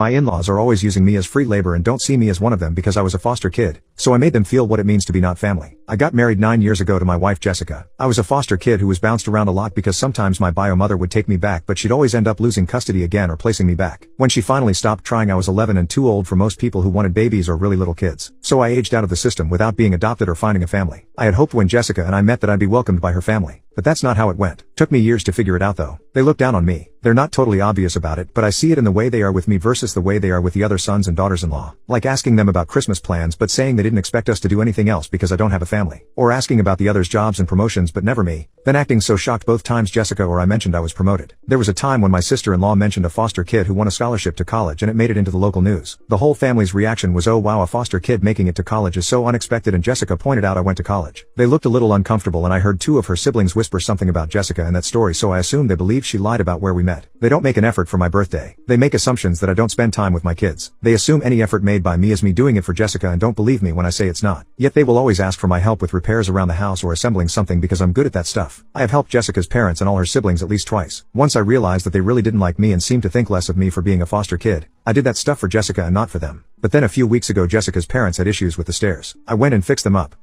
My in-laws are always using me as free labor and don't see me as one of them because I was a foster kid, so I made them feel what it means to be not family. I got married 9 years ago to my wife Jessica. I was a foster kid who was bounced around a lot because sometimes my bio mother would take me back but she'd always end up losing custody again or placing me back. When she finally stopped trying I was 11 and too old for most people who wanted babies or really little kids. So I aged out of the system without being adopted or finding a family. I had hoped when Jessica and I met that I'd be welcomed by her family. But that's not how it went. Took me years to figure it out though. They look down on me. They're not totally obvious about it, but I see it in the way they are with me versus the way they are with the other sons and daughters-in-law. Like asking them about Christmas plans but saying they didn't expect us to do anything else because I don't have a family. Or asking about the others' jobs and promotions but never me. Then acting so shocked both times Jessica or I mentioned I was promoted. There was a time when my sister-in-law mentioned a foster kid who won a scholarship to college and it made it into the local news. The whole family's reaction was, oh wow, a foster kid making it to college is so unexpected, and Jessica pointed out I went to college. They looked a little uncomfortable and I heard two of her siblings whisper something about Jessica and that story, so I assumed they believed she lied about where we met. They don't make an effort for my birthday. They make assumptions that I don't spend time with my kids. They assume any effort made by me is me doing it for Jessica and don't believe me when I say it's not. Yet they will always ask for my help with repairs around the house or assembling something because I'm good at that stuff. I have helped Jessica's parents and all her siblings at least twice. Once I realized that they really didn't like me and seemed to think less of me for being a foster kid, I did that stuff for Jessica and not for them. But then a few weeks ago Jessica's parents had issues with the stairs. I went and fixed them up.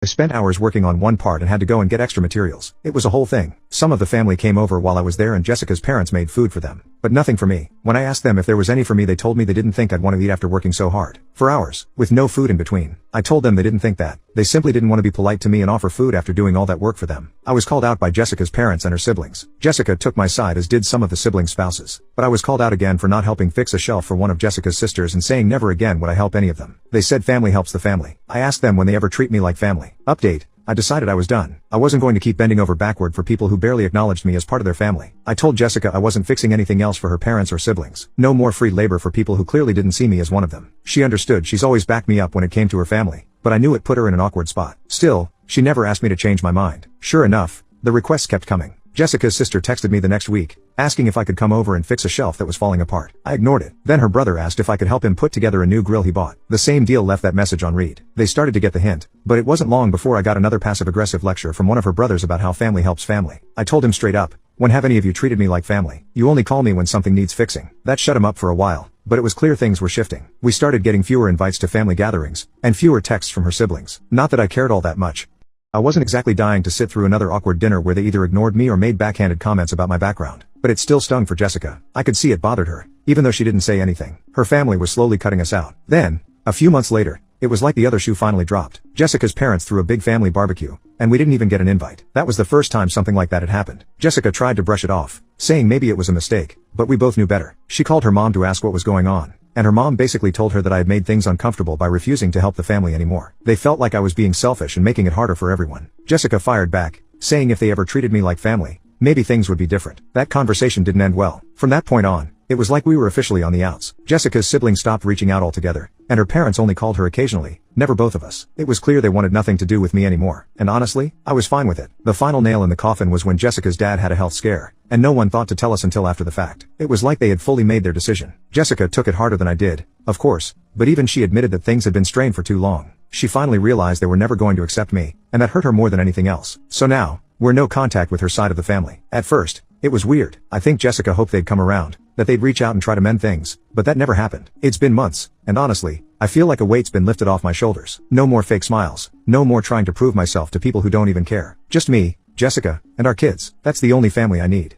I spent hours working on one part and had to go and get extra materials. It was a whole thing. Some of the family came over while I was there and Jessica's parents made food for them. But nothing for me. When I asked them if there was any for me they told me they didn't think I'd want to eat after working so hard. For hours. With no food in between. I told them they didn't think that. They simply didn't want to be polite to me and offer food after doing all that work for them. I was called out by Jessica's parents and her siblings. Jessica took my side as did some of the siblings' spouses. But I was called out again for not helping fix a shelf for one of Jessica's sisters and saying never again would I help any of them. They said family helps the family. I asked them when they ever treat me like family. Update. I decided I was done. I wasn't going to keep bending over backward for people who barely acknowledged me as part of their family. I told Jessica I wasn't fixing anything else for her parents or siblings. No more free labor for people who clearly didn't see me as one of them. She understood. She's always backed me up when it came to her family. But I knew it put her in an awkward spot. Still, she never asked me to change my mind. Sure enough, the requests kept coming. Jessica's sister texted me the next week, asking if I could come over and fix a shelf that was falling apart. I ignored it. Then her brother asked if I could help him put together a new grill he bought. The same deal left that message on read. They started to get the hint, but it wasn't long before I got another passive-aggressive lecture from one of her brothers about how family helps family. I told him straight up, when have any of you treated me like family? You only call me when something needs fixing. That shut him up for a while, but it was clear things were shifting. We started getting fewer invites to family gatherings, and fewer texts from her siblings. Not that I cared all that much. I wasn't exactly dying to sit through another awkward dinner where they either ignored me or made backhanded comments about my background. But it still stung for Jessica. I could see it bothered her, even though she didn't say anything. Her family was slowly cutting us out. Then, a few months later, it was like the other shoe finally dropped. Jessica's parents threw a big family barbecue, and we didn't even get an invite. That was the first time something like that had happened. Jessica tried to brush it off, saying maybe it was a mistake, but we both knew better. She called her mom to ask what was going on, and her mom basically told her that I had made things uncomfortable by refusing to help the family anymore. They felt like I was being selfish and making it harder for everyone. Jessica fired back, saying if they ever treated me like family, maybe things would be different. That conversation didn't end well. From that point on, it was like we were officially on the outs. Jessica's siblings stopped reaching out altogether, and her parents only called her occasionally, never both of us. It was clear they wanted nothing to do with me anymore, and honestly, I was fine with it. The final nail in the coffin was when Jessica's dad had a health scare, and no one thought to tell us until after the fact. It was like they had fully made their decision. Jessica took it harder than I did, of course, but even she admitted that things had been strained for too long. She finally realized they were never going to accept me, and that hurt her more than anything else. So now, we're no contact with her side of the family. At first, it was weird. I think Jessica hoped they'd come around, that they'd reach out and try to mend things, but that never happened. It's been months, and honestly, I feel like a weight's been lifted off my shoulders. No more fake smiles. No more trying to prove myself to people who don't even care. Just me, Jessica, and our kids. That's the only family I need.